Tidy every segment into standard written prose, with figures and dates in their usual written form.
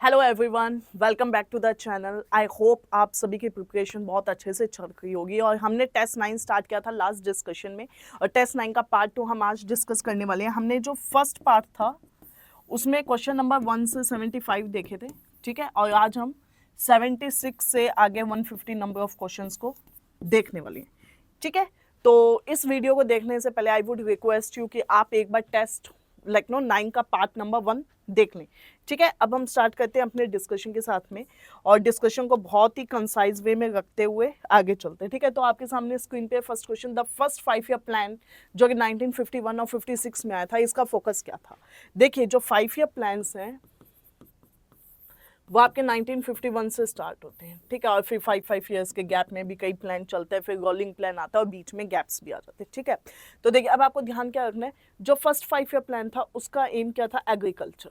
Hello everyone, welcome back to the channel. I hope आप सभी की प्रिपरेशन बहुत अच्छे से चल रही होगी। और हमने टेस्ट 9 स्टार्ट किया था लास्ट डिस्कशन में, और टेस्ट 9 का पार्ट 2 हम आज डिस्कस करने वाले हैं। हमने जो फर्स्ट पार्ट था उसमें क्वेश्चन नंबर 1 से 75 देखे थे, ठीक है। और आज हम 76 से आगे 150 नंबर ऑफ क्वेश्चंस को देखने वाले हैं, ठीक है। तो इस वीडियो को देखने से पहले आई वुड रिक्वेस्ट यू कि आप एक बार टेस्ट 9 का पार्ट नंबर 1 देख लें, ठीक है। अब हम स्टार्ट करते हैं अपने डिस्कशन के साथ में, और डिस्कशन को बहुत ही कंसाइज वे में रखते हुए आगे चलते हैं, ठीक है। तो आपके सामने स्क्रीन पे first question, the first 5 year plan जो कि 1951 और 56 में आया था, इसका फोकस क्या था। देखिए, जो 5 ईयर प्लान्स हैं वो आपके 1951 से स्टार्ट होते हैं, ठीक है। और फिर 5 ईयर्स के गैप में भी कई प्लान चलते हैं, फिर रोलिंग प्लान आता है और बीच में गैप्स भी आ जाते हैं, ठीक है। तो देखिए, अब आपको ध्यान क्या रखना है, जो फर्स्ट 5 ईयर प्लान था उसका एम क्या था, एग्रीकल्चर।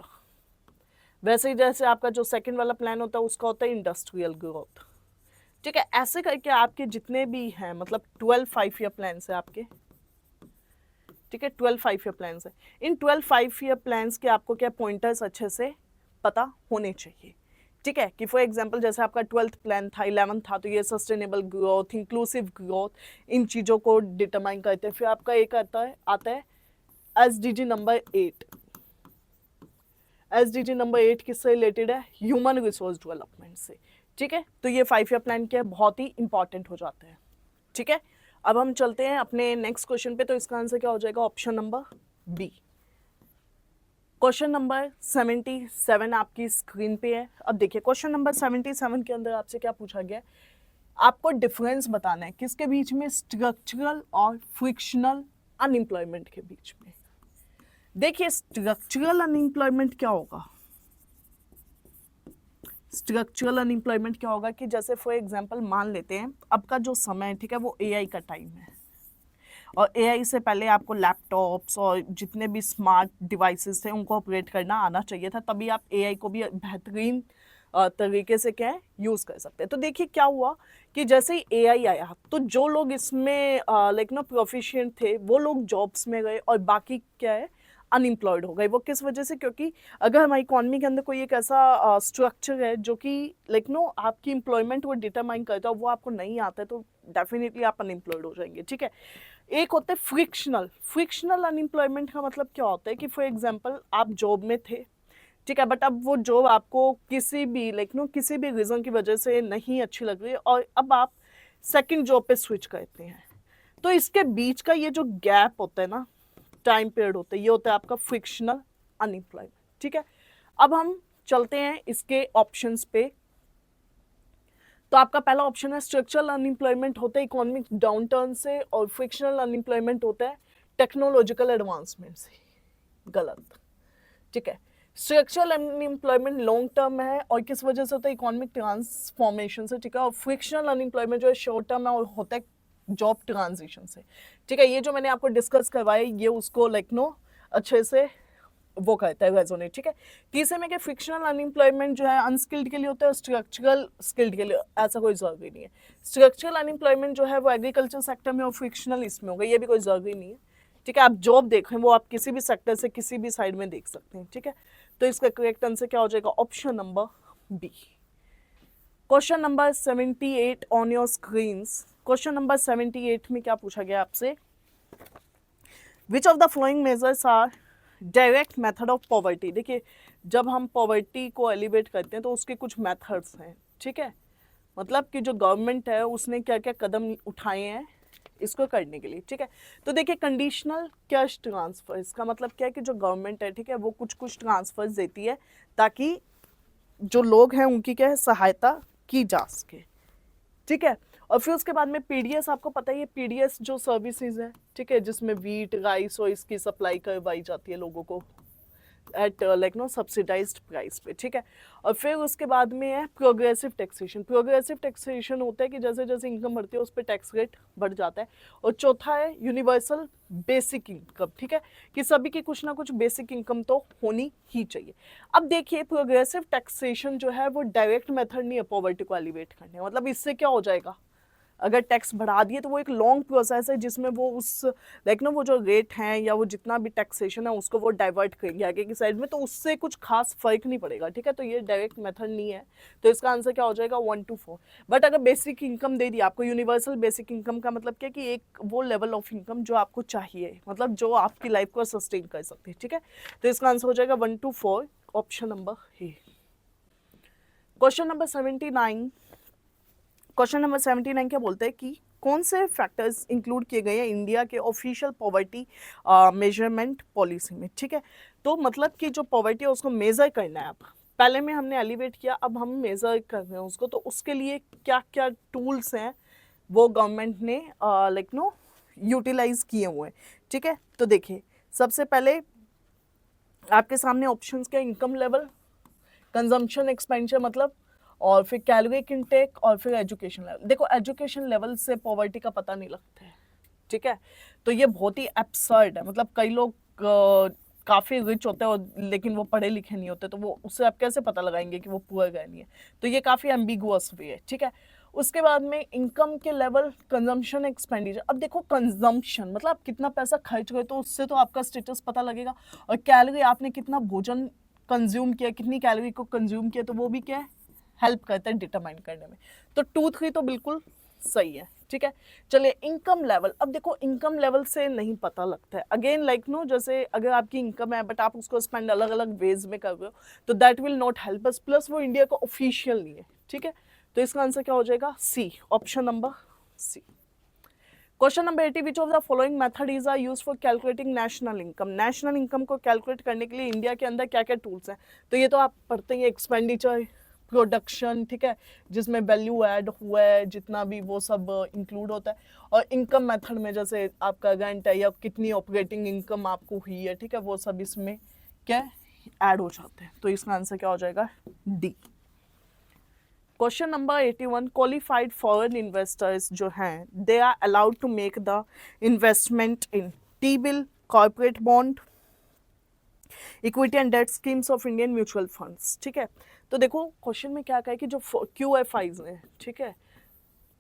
वैसे ही जैसे आपका जो सेकंड वाला प्लान होता है उसका होता है इंडस्ट्रियल ग्रोथ, ठीक है। ऐसे करके आपके जितने भी हैं, मतलब 12 5 ईयर प्लान है आपके, ठीक है। 12 5 ईयर प्लान है। इन 12 5 ईयर प्लान के आपको क्या पॉइंटर्स अच्छे से पता होने चाहिए, ठीक है। कि फॉर एग्जांपल जैसे आपका 12th प्लान था, 11th था, तो ये सस्टेनेबल ग्रोथ, इंक्लूसिव ग्रोथ, इन चीज़ों को डिटरमाइन करते हैं। फिर आपका एक आता है एसडीजी नंबर 8। एसडीजी नंबर 8 किससे रिलेटेड है, ह्यूमन रिसोर्स डेवलपमेंट से, ठीक है। तो ये 5 ईयर प्लान क्या है, बहुत ही इंपॉर्टेंट हो जाते हैं, ठीक है। अब हम चलते हैं अपने नेक्स्ट क्वेश्चन पे। तो इसका आंसर क्या हो जाएगा, option number B. Question number 77 आपकी स्क्रीन पे है। अब देखिए, क्वेश्चन नंबर 77 के अंदर आपसे क्या पूछा गया है, आपको डिफरेंस बताना है किसके बीच में, स्ट्रक्चरल और फ्रिक्शनल अनएम्प्लॉयमेंट के बीच में। देखिए, स्ट्रक्चरल अनएम्प्लॉयमेंट क्या होगा, स्ट्रक्चरल अनएम्प्लॉयमेंट क्या होगा कि जैसे फॉर एग्जांपल मान लेते हैं अब का जो समय है, ठीक है, वो एआई का टाइम है, और एआई से पहले आपको लैपटॉप्स और जितने भी स्मार्ट डिवाइसेस थे उनको ऑपरेट करना आना चाहिए था, तभी आप एआई को भी बेहतरीन तरीके से क्या है यूज़ कर सकते हैं। तो देखिए क्या हुआ कि जैसे ही एआई आया तो जो लोग इसमें प्रोफिशिएंट थे वो लोग जॉब्स में गए, और बाकी क्या है अनएम्प्लॉयड हो गए। वो किस वजह से, क्योंकि अगर हमारी इकॉनमी के अंदर कोई एक ऐसा स्ट्रक्चर है जो कि आपकी एम्प्लॉयमेंट को डिटरमाइन करता है, वो आपको नहीं आता है, तो डेफिनेटली आप अनएम्प्लॉयड हो जाएंगे, ठीक है। एक होता है फ्रिक्शनल अनएम्प्लॉयमेंट का मतलब क्या होता है कि फॉर एग्जांपल आप जॉब में थे, ठीक है, बट अब वो जॉब आपको किसी भी किसी भी रीज़न की वजह से नहीं अच्छी लग रही है, और अब आप सेकंड जॉब पे स्विच करते हैं। तो इसके बीच का ये जो गैप होता है ना, टाइम पीरियड होता है, ये होता है आपका फ्रिक्शनल अनएम्प्लॉयमेंट, ठीक है। अब हम चलते हैं इसके ऑप्शंस पे। तो आपका पहला ऑप्शन है स्ट्रक्चरल अनएम्प्लॉयमेंट होता है इकोनॉमिक डाउनटर्न से, और फ्रिक्शनल अनएम्प्लॉयमेंट होता है टेक्नोलॉजिकल एडवांसमेंट से। गलत, ठीक है। स्ट्रक्चरल अनएम्प्लॉयमेंट लॉन्ग टर्म है और किस वजह से होता है, इकोनॉमिक ट्रांसफॉर्मेशन से, ठीक है। और फ्रिक्शनल अनएम्प्लॉयमेंट जो है शॉर्ट टर्म है और होता है जॉब ट्रांजिशन से, ठीक है। ये जो मैंने आपको डिस्कस करवाया ये उसको अच्छे से वो कहता है रेजोनेट, ठीक है। तीसरे में क्या, फ्रिक्शनल अनएम्प्लॉयमेंट जो है अनस्किल्ड के लिए होता है, स्ट्रक्चरल स्किल्ड के लिए ऐसा कोई जरूरी नहीं है। स्ट्रक्चरल अनएम्प्लॉयमेंट जो है वो एग्रीकल्चर सेक्टर में और फ्रिक्शनल इसमें होगा, ये भी कोई जरूरी नहीं है, ठीक है। आप जॉब देखें वो आप किसी भी सेक्टर से किसी भी साइड में देख सकते हैं, ठीक है। तो इसका करेक्ट आंसर क्या हो जाएगा, option number B. Question number 78 on your screens. Question number 78 में क्या पूछा गया आपसे, which of the following measures are direct method of poverty. देखिए, जब हम पॉवर्टी को एलिवेट करते हैं तो उसके कुछ मेथड्स हैं, ठीक है। मतलब कि जो गवर्नमेंट है उसने क्या क्या कदम उठाए हैं इसको करने के लिए, ठीक है। तो देखिए, कंडीशनल कैश ट्रांसफर, इसका मतलब क्या है कि जो गवर्नमेंट है, ठीक है, वो कुछ कुछ ट्रांसफर्स देती है ताकि जो लोग हैं उनकी क्या है सहायता की जा सके, ठीक है। और फिर उसके बाद में पीडीएस, आपको पता ही है पीडीएस जो सर्विसेज है, ठीक है, जिसमें वीट राइस और इसकी सप्लाई करवाई जाती है लोगों को एट सब्सिडाइज्ड प्राइस पे, ठीक है। और फिर उसके बाद में है प्रोग्रेसिव टैक्सेशन। प्रोग्रेसिव टैक्सेशन होता है कि जैसे जैसे इनकम बढ़ती है उस पर टैक्स रेट बढ़ जाता है। और चौथा है यूनिवर्सल बेसिक इनकम, ठीक है, कि सभी की कुछ ना कुछ बेसिक इनकम तो होनी ही चाहिए। अब देखिए, प्रोग्रेसिव टैक्सेशन जो है वो डायरेक्ट मेथड नहीं है पॉवर्टी को एलिवेट करने, मतलब इससे क्या हो जाएगा, अगर टैक्स बढ़ा दिए तो वो एक लॉन्ग प्रोसेस है जिसमें वो उस लाइक ना वो जो रेट हैं या वो जितना भी टैक्सेशन है उसको वो डाइवर्ट करेंगे आगे की साइड में, तो उससे कुछ खास फर्क नहीं पड़ेगा, ठीक है। तो ये डायरेक्ट मेथड नहीं है, तो इसका आंसर क्या हो जाएगा 1 to 4। बट अगर बेसिक इनकम दे दी आपको, यूनिवर्सल बेसिक इनकम का मतलब क्या कि एक वो लेवल ऑफ इनकम जो आपको चाहिए, मतलब जो आपकी लाइफ को सस्टेन कर सकती है, ठीक है। तो इसका आंसर हो जाएगा 1 to 4, option number A. Question number 79, question number 79 क्या बोलते हैं कि कौन से फैक्टर्स इंक्लूड किए गए हैं इंडिया के ऑफिशियल पॉवर्टी मेजरमेंट पॉलिसी में, ठीक है। तो मतलब कि जो पॉवर्टी है उसको मेजर करना है, अब पहले में हमने एलिवेट किया, अब हम मेजर कर रहे हैं उसको, तो उसके लिए क्या क्या टूल्स हैं वो गवर्नमेंट ने लाइक नो यूटिलाइज किए हुए हैं, ठीक है। तो देखिए सबसे पहले आपके सामने ऑप्शंस के इनकम लेवल, कंजम्पशन एक्सपेंडिचर मतलब, और फिर कैलोरिक इनटेक, और फिर एजुकेशन लेवल। देखो एजुकेशन लेवल से पॉवर्टी का पता नहीं लगता है, ठीक है। तो ये बहुत ही एब्सर्ड है, मतलब कई लोग काफ़ी रिच होते हैं और लेकिन वो पढ़े लिखे नहीं होते, तो वो उससे आप कैसे पता लगाएंगे कि वो पुअर गए नहीं है। तो ये काफ़ी एम्बिगुअस वे है, ठीक है। उसके बाद में इनकम के लेवल, कंजम्पशन एक्सपेंडिचर। अब देखो कंजम्पशन मतलब आप कितना पैसा खर्च गए, तो उससे तो आपका स्टेटस पता लगेगा। और कैलोरी, आपने कितना भोजन कंज्यूम किया, कितनी कैलोरी को कंज्यूम किया, तो वो भी क्या है, हेल्प करता है डिटरमाइन करने में। तो 2, 3 तो बिल्कुल सही है, ठीक है। चलिए इनकम लेवल, अब देखो इनकम लेवल से नहीं पता लगता है, अगेन लाइक नो जैसे अगर आपकी इनकम है बट आप उसको स्पेंड अलग अलग वेज में कर रहे हो, तो that will not help us, plus वो इंडिया का ऑफिशियल नहीं है, ठीक है। तो इसका आंसर क्या हो जाएगा, C, option number C. Question number 80, which of the following method is are used for calculating national income. National income को कैलकुलेट करने के लिए इंडिया के अंदर क्या क्या टूल्स हैं, तो ये तो आप पढ़ते हैं, एक्सपेंडिचर, प्रोडक्शन, ठीक है, जिसमें वैल्यू ऐड हुआ है जितना भी वो सब इंक्लूड होता है। और इनकम मेथड में जैसे आपका रेंट है या कितनी ऑपरेटिंग इनकम आपको हुई है, ठीक है, वो सब इसमें क्या ऐड हो जाते हैं। तो इसका आंसर क्या हो जाएगा, D. Question number 81, qualified foreign investors जो हैं they are allowed to make the investment in T bill, corporate bond, equity and debt schemes of Indian mutual funds, ठीक है। तो देखो क्वेश्चन में क्या कहा है कि जो QFIs हैं, ठीक है,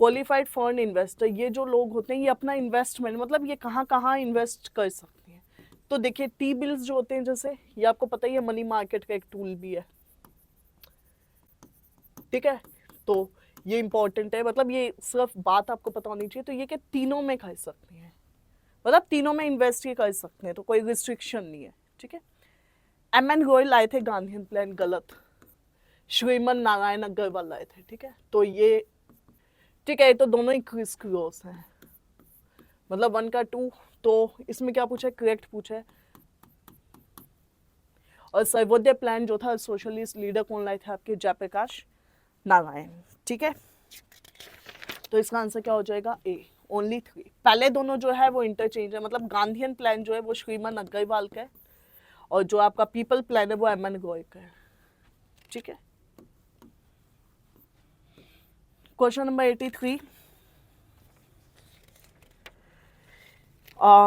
क्वालिफाइड फॉरेन इन्वेस्टर, ये जो लोग होते हैं ये अपना इन्वेस्टमेंट मतलब ये कहाँ कहाँ इन्वेस्ट कर सकते हैं। तो देखिए टी बिल्स जो होते हैं, जैसे ये आपको पता ही है मनी मार्केट का एक टूल भी है, ठीक है। तो ये इंपॉर्टेंट है, मतलब ये सिर्फ बात आपको पता होनी चाहिए। तो ये कि तीनों में कर सकते हैं, मतलब तीनों में इन्वेस्ट ये कर सकते हैं, तो कोई रिस्ट्रिक्शन नहीं है, ठीक है। MN गोयल लाए थे गांधीयन प्लान, गलत, श्रीमन नारायण अग्रवाल लाए थे, ठीक है। तो ये ठीक है, ये तो दोनों ही क्रिस क्रॉस हैं, मतलब 1 का 2। तो इसमें क्या पूछा है, करेक्ट पूछा है। और सर्वोदय प्लान जो था सोशलिस्ट लीडर कौन लाए थे आपके, जयप्रकाश नारायण, ठीक है। तो इसका आंसर क्या हो जाएगा, ए, ओनली 3। पहले दोनों जो है वो इंटरचेंज है, मतलब गांधीयन प्लान जो है वो श्रीमन अग्रवाल का है, और जो आपका पीपल प्लान है वो MN गोयल का है, ठीक है। Question number 83,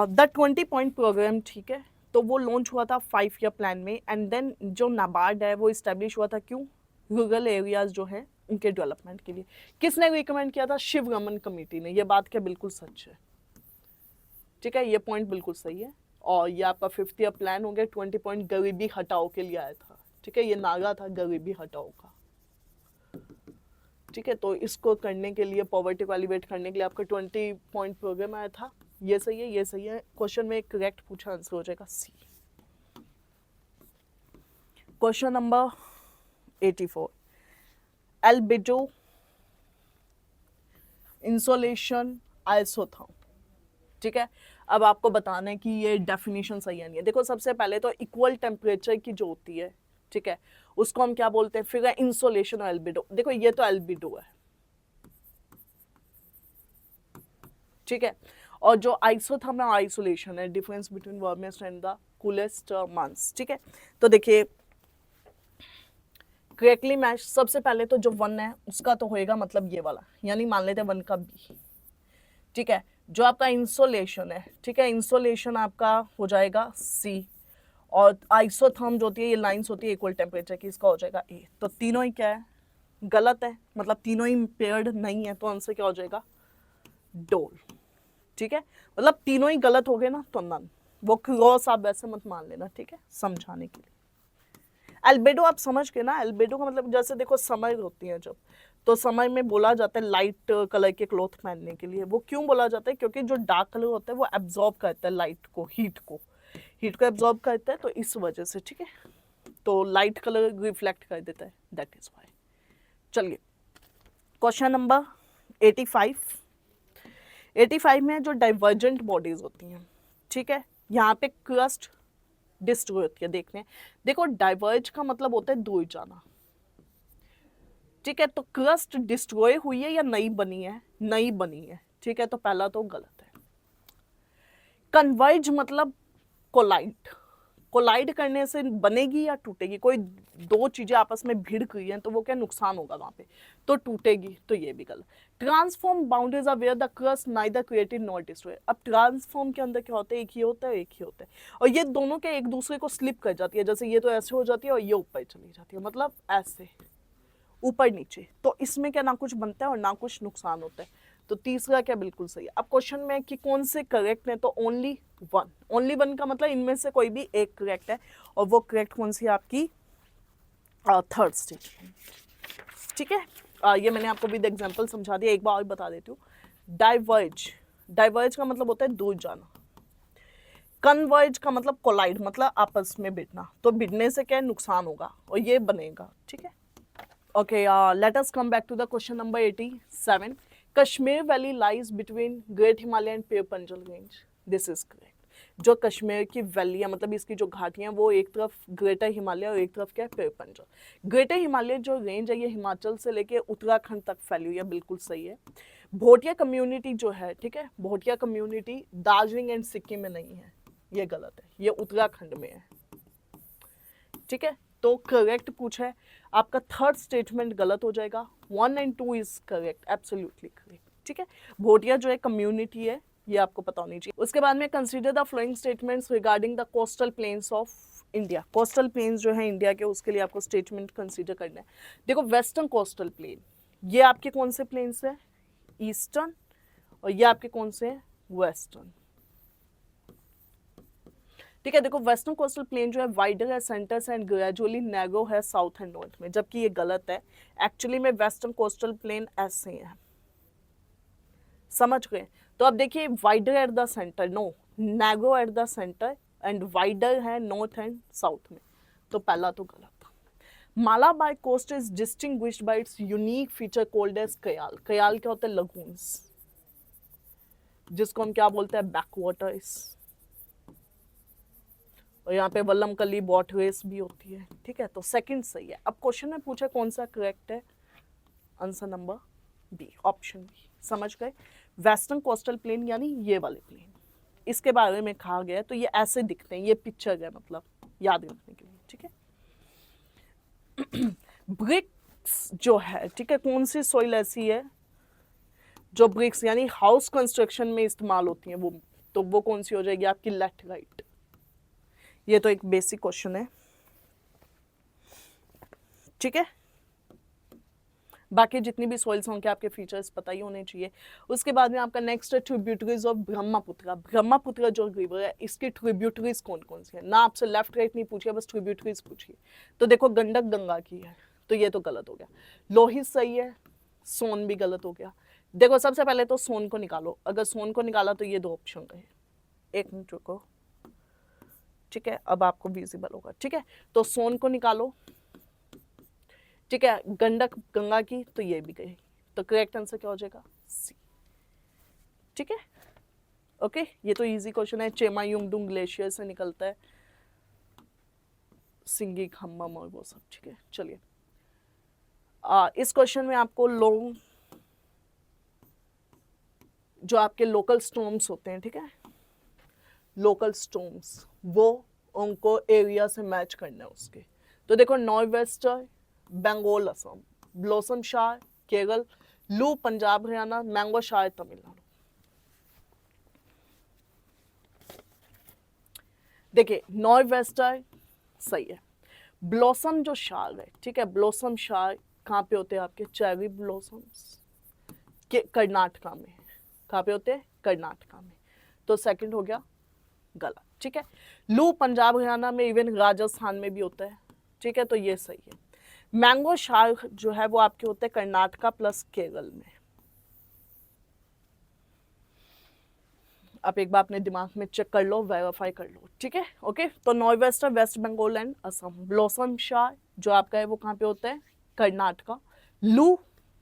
the 20 point programme, ठीक है, तो वो लॉन्च हुआ था 5 ईयर प्लान में, एंड देन जो नाबार्ड है वो इस्टेब्लिश हुआ था, क्यों, रूरल एरियाज जो है उनके डेवलपमेंट के लिए। किसने रिकमेंड किया था, शिव रमन कमेटी ने। ये बात क्या बिल्कुल सच है, ठीक है, ये पॉइंट बिल्कुल सही है। और ये आपका 5th ईयर प्लान हो गया, 20 पॉइंट गरीबी हटाओ के लिए आया था, ठीक है, ये नारा था गरीबी हटाओ का, ठीक है। तो इसको करने के लिए, पॉवर्टी को एलिवेट करने के लिए आपका 20 पॉइंट प्रोग्राम आया था। ये सही है, ये सही है। क्वेश्चन में करेक्ट पूछा, आंसर हो जाएगा C. Question number 84, albedo, insolation, isotherm, ठीक है। अब आपको बताना है कि ये डेफिनेशन सही है नहीं है। देखो सबसे पहले तो इक्वल टेम्परेचर की जो होती है, ठीक है, उसको हम क्या बोलते हैं, फिर इंसोलेशन और एल्बिडो। देखो ये तो एल्बिडो है, ठीक है। और जो आइसोथर्म है आइसोलेशन है, difference between warmest and the coolest months, ठीक है। तो देखिए करेक्टली मैच, सबसे पहले तो जो 1 है उसका तो होएगा मतलब ये वाला, यानी मान लेते हैं 1 का बी, ठीक है। जो आपका इंसोलेशन है, ठीक है, इंसोलेशन आपका हो जाएगा सी, और आइसोथर्म जो होती है ये लाइंस होती है इक्वल टेम्परेचर की, इसका हो जाएगा ए। तो तीनों ही क्या है, गलत है, मतलब तीनों ही पेयर्ड नहीं है, तो आंसर क्या हो जाएगा, डोल, ठीक है। मतलब तीनों ही गलत हो गए ना तो नन, वो क्रॉस आप वैसे मत मान लेना, ठीक है, समझाने के लिए। एल्बेडो आप समझ के ना, एल्बेडो का मतलब जैसे देखो समर होती है जब, तो समर में बोला जाता है लाइट कलर के क्लॉथ पहनने के लिए। वो क्यों बोला जाता है? क्योंकि जो डार्क कलर होता है वो एब्जॉर्ब करता है लाइट को, हीट को एब्जॉर्ब करता है, तो इस वजह से, ठीक है। तो लाइट कलर रिफ्लेक्ट कर देता है, दैट इज वाई। चलिए क्वेश्चन नंबर 85। 85 में जो डाइवर्जेंट बॉडीज होती हैं, ठीक है, यहाँ पे क्रस्ट डिस्ट्रॉय होती है। देखो डाइवर्ज का मतलब होता है दूर जाना, ठीक है। तो क्रस्ट डिस्ट्रॉय हुई है या नई बनी है? नई बनी है, ठीक है, तो पहला तो गलत है। कन्वर्ज मतलब कोलाइड, कोलाइड करने से बनेगी या टूटेगी? कोई दो चीजें आपस में भिड़ गई हैं तो वो क्या नुकसान होगा वहां पे, तो टूटेगी, तो ये भी गलत। Transform boundaries are where the crust neither created not destroy. अब ट्रांसफॉर्म के अंदर क्या होता है? एक ही होता है, एक ही होता है, और ये दोनों के एक दूसरे को स्लिप कर जाती है। जैसे ये तो ऐसे हो जाती है और ये ऊपर चली जाती है, मतलब ऐसे ऊपर नीचे, तो इसमें क्या ना कुछ बनता है और ना कुछ नुकसान होता है। तो तीसरा क्या बिल्कुल सही है। अब क्वेश्चन में कि कौन से करेक्ट है, तो ओनली वन, ओनली वन का मतलब इनमें से कोई भी एक करेक्ट है, और वो करेक्ट कौन सी है? आपकी थर्ड स्टेटमेंट, ठीक है। ये मैंने आपको विद एग्जांपल समझा दिया, एक बार और बता देती हूँ। डाइवर्ज, डाइवर्ज का मतलब होता है दूर जाना। कन्वर्ज का मतलब कोलाइड, मतलब आपस में भिड़ना, तो भिड़ने से क्या नुकसान होगा और ये बनेगा, ठीक है। Okay, let us come back to the question number 87. Kashmir Valley lies between Great Himalaya and Pir Panjal Range. This is correct. जो कश्मीर की वैली है, मतलब इसकी जो घाटियां, वो एक तरफ ग्रेटर हिमालय और एक तरफ क्या है? पीर पंजल। ग्रेटर हिमालय जो रेंज है ये हिमाचल से लेके उत्तराखंड तक फैली हुई है, बिल्कुल सही है। भोटिया कम्युनिटी जो है, ठीक है, भोटिया कम्युनिटी दार्जिलिंग एंड सिक्किम में नहीं है, ये गलत है, ये उत्तराखंड में है, ठीक है। तो करेक्ट पूछा है, आपका थर्ड स्टेटमेंट गलत हो जाएगा। 1 and 2 is correct, absolutely correct, ठीक है। भोटिया जो है कम्युनिटी है, ये आपको पता होनी चाहिए। उसके बाद में consider the following statements regarding the coastal planes of India. Coastal planes जो है इंडिया के, उसके लिए आपको स्टेटमेंट कंसीडर करना है। देखो वेस्टर्न कोस्टल प्लेन, ये आपके कौन से प्लेन्स है? ईस्टर्न, और ये आपके कौन से हैं? वेस्टर्न, ठीक है। देखो वेस्टर्न कोस्टल प्लेन जो है वाइडर है सेंटर से एंड ग्रेजुअली नैरो है साउथ एंड नॉर्थ में, जबकि ये गलत है। एक्चुअली में वेस्टर्न कोस्टल प्लेन ऐसे है, समझ गए? तो अब देखिए wider at the centre, no, narrow at the centre and wider है नॉर्थ एंड साउथ में, तो पहला तो गलत। Malabar coast is distinguished by its unique feature called as kayal. Kayal क्या होता है? लगून्स, जिसको हम क्या बोलते हैं? बैकवाटर्स। और यहाँ पे वल्लमकली बॉट रेस भी होती है, ठीक है। तो सेकंड सही है। अब क्वेश्चन में पूछा कौन सा करेक्ट है, answer number B, option B, समझ गए? वेस्टर्न कोस्टल प्लेन यानी ये वाले प्लेन, इसके बारे में कहा गया है, तो ये ऐसे दिखते हैं, ये पिक्चर है, मतलब याद रखने के लिए, ठीक है। ब्रिक्स जो है, ठीक है, कौन सी सॉइल ऐसी है जो ब्रिक्स यानी हाउस कंस्ट्रक्शन में इस्तेमाल होती है, वो तो वो कौन सी हो जाएगी आपकी? लैटेराइट। ये तो एक बेसिक क्वेश्चन है, ठीक है। बाकी जितनी भी सॉइल्स होंगे आपके फीचर्स पता ही होने चाहिए। उसके बाद में आपका नेक्स्ट है ट्रिब्यूटरीज ऑफ ब्रह्मपुत्र। ब्रह्मपुत्र जो रिवर है, इसकी ट्रिब्यूटरीज कौन कौन सी है? ना आपसे लेफ्ट राइट नहीं पूछिए, बस ट्रिब्यूटरीज पूछिए। तो देखो गंडक गंगा की है, तो ये तो गलत हो गया। लोहित सही है, सोन भी गलत हो गया। देखो सबसे पहले तो सोन को निकालो, अगर सोन को निकाला तो ये दो ऑप्शन गए। एक मिनट रुको, ठीक है, अब आपको विजिबल होगा, ठीक है। तो सोन को निकालो, ठीक है, गंडक गंगा की, तो ये भी गई, तो करेक्ट आंसर क्या हो जाएगा? सी, ठीक है। ओके, ये तो इजी क्वेश्चन है। चेमा युंगडुंग ग्लेशियर से निकलता है सिंगी खम्बम और वो सब, ठीक है। चलिए इस क्वेश्चन में आपको लोग जो आपके लोकल स्टॉर्म्स होते हैं, ठीक है, लोकल स्टॉर्म्स, वो उनको एरिया से मैच करना है उसके। तो देखो north wester Bengal Assam, blossom shower Kerala, लू पंजाब हरियाणा, मैंगो शार तमिलनाडु। देखिए नॉर्थ वेस्टर सही है। ब्लॉसम जो शार है, ठीक है, ब्लॉसम शार कहाँ पे होते हैं आपके? चेरी ब्लॉसम्स के कर्नाटका में, कहाँ पे होते हैं? कर्नाटका में। तो सेकंड हो गया गलत, ठीक है। लू पंजाब हरियाणा में, इवन राजस्थान में भी होता है, ठीक है, तो ये सही है। मैंगो शार्क जो है वो आपके होते हैं कर्नाटका प्लस केरल में। आप एक बार अपने दिमाग में चेक कर लो, वेरीफाई कर लो, ठीक है, ओके। तो north western, west Bengal and Assam. Blossom shower जो आपका है वो कहाँ पे होता है? कर्नाटका। लू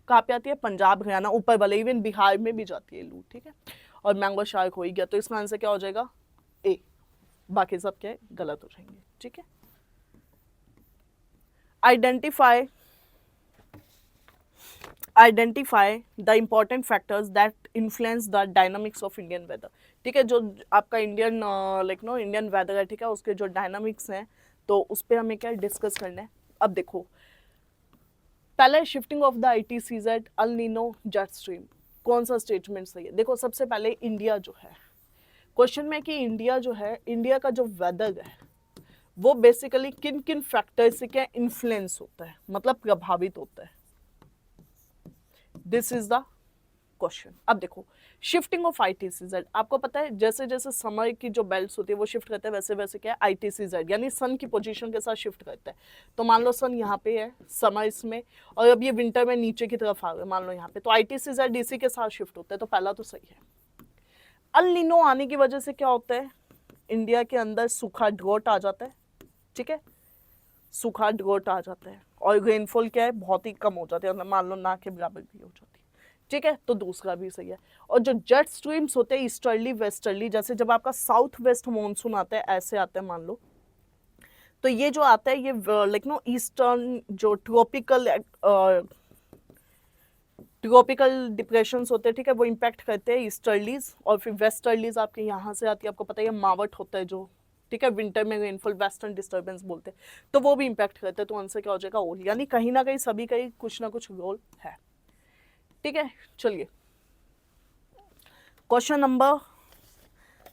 कहाँ पे आती है? पंजाब हरियाणा, ऊपर वाले, इवन बिहार में भी जाती है लू, ठीक है। और मैंगो शार्क हो ही गया, तो इसका आंसर क्या हो जाएगा? ए। बाकी सब क्या है? गलत हो जाएंगे, ठीक है। Identify the important factors that influence the dynamics of Indian weather, ठीक है। जो आपका इंडियन इंडियन वेदर है, ठीक है, उसके जो डायनामिक्स हैं, तो उस पर हमें क्या डिस्कस करना है। अब देखो, पहले shifting of the ITCZ, El Nino, jet stream, कौन सा स्टेटमेंट सही है? देखो सबसे पहले इंडिया जो है, क्वेश्चन में कि इंडिया जो है, इंडिया का जो वेदर है वो बेसिकली किन किन फैक्टर से क्या इन्फ्लुएंस होता है, मतलब प्रभावित होता है। This is the question. अब देखो, शिफ्टिंग ऑफ ITCZ, आपको पता है जैसे जैसे समय की जो बेल्ट्स होती है वो शिफ्ट करते हैं, वैसे वैसे क्या है ITCZ यानी सन की पोजीशन के साथ शिफ्ट करता है। तो मान लो सन यहाँ पे है, समर इसमें, और अब ये विंटर में नीचे की तरफ आ गए, मान लो यहाँ पे, तो ITCZ DC के साथ शिफ्ट होता है, तो पहला तो सही है। अल नीनो आने की वजह से क्या होता है? इंडिया के अंदर सूखा ड्रॉट आ जाता है, ठीक है, सूखा ड्रॉट आ जाता है, और रेनफॉल क्या है? बहुत ही कम हो जाती है, मान लो ना के बराबर भी हो जाती है, ठीक है, तो दूसरा भी सही है। और जो जेट स्ट्रीम्स होते हैं ईस्टर्ली वेस्टर्ली, जैसे जब आपका साउथ वेस्ट मानसून आता है, ऐसे आता है मान लो, तो ये जो आता है ये ईस्टर्न जो ट्रॉपिकल डिप्रेशंस होते हैं, ठीक है, वो इम्पैक्ट करते हैं ईस्टर्लीज, और फिर वेस्टर्लीज आपके यहाँ से आती है, आपको पता है मावट होता है जो, ठीक है, विंटर में रेनफॉल वेस्टर्न डिस्टर्बेंस बोलते हैं, तो वो भी इम्पैक्ट करते हैं। तो आंसर क्या हो जाएगा? ओल, यानी कहीं ना कहीं सभी का ही कुछ ना कुछ रोल है, ठीक है। चलिए question number